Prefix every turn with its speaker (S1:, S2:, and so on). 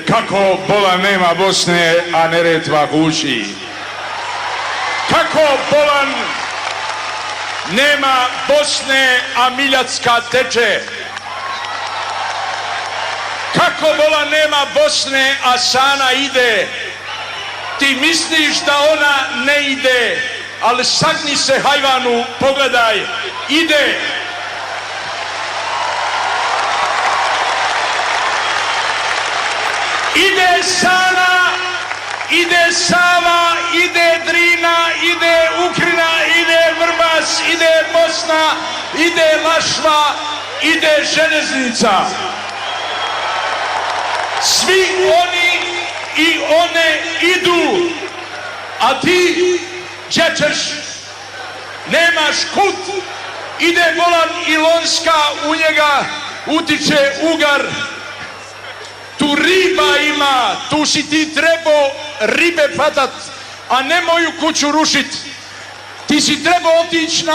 S1: Kako bola nema Bosne, a Neretva huči? Kako bolan nema Bosne, a Miljacka teče? Kako bolan nema Bosne, a Sana ide? Ti misliš da ona ne ide, ali sagni se hajvanu, pogledaj, ide. Ide Sana, ide Sava, ide Drina, ide Ukrina, ide Vrbas, ide Bosna, ide Lašva, ide železnica. Svi oni i one idu, a ti gdje ćeš? Nemaš kud. Ide bolan Ilonska, u njega utiče ugar. Tu riba ima, tu si ti trebao ribe patat, a ne moju kuću rušit. Ti si trebao otići na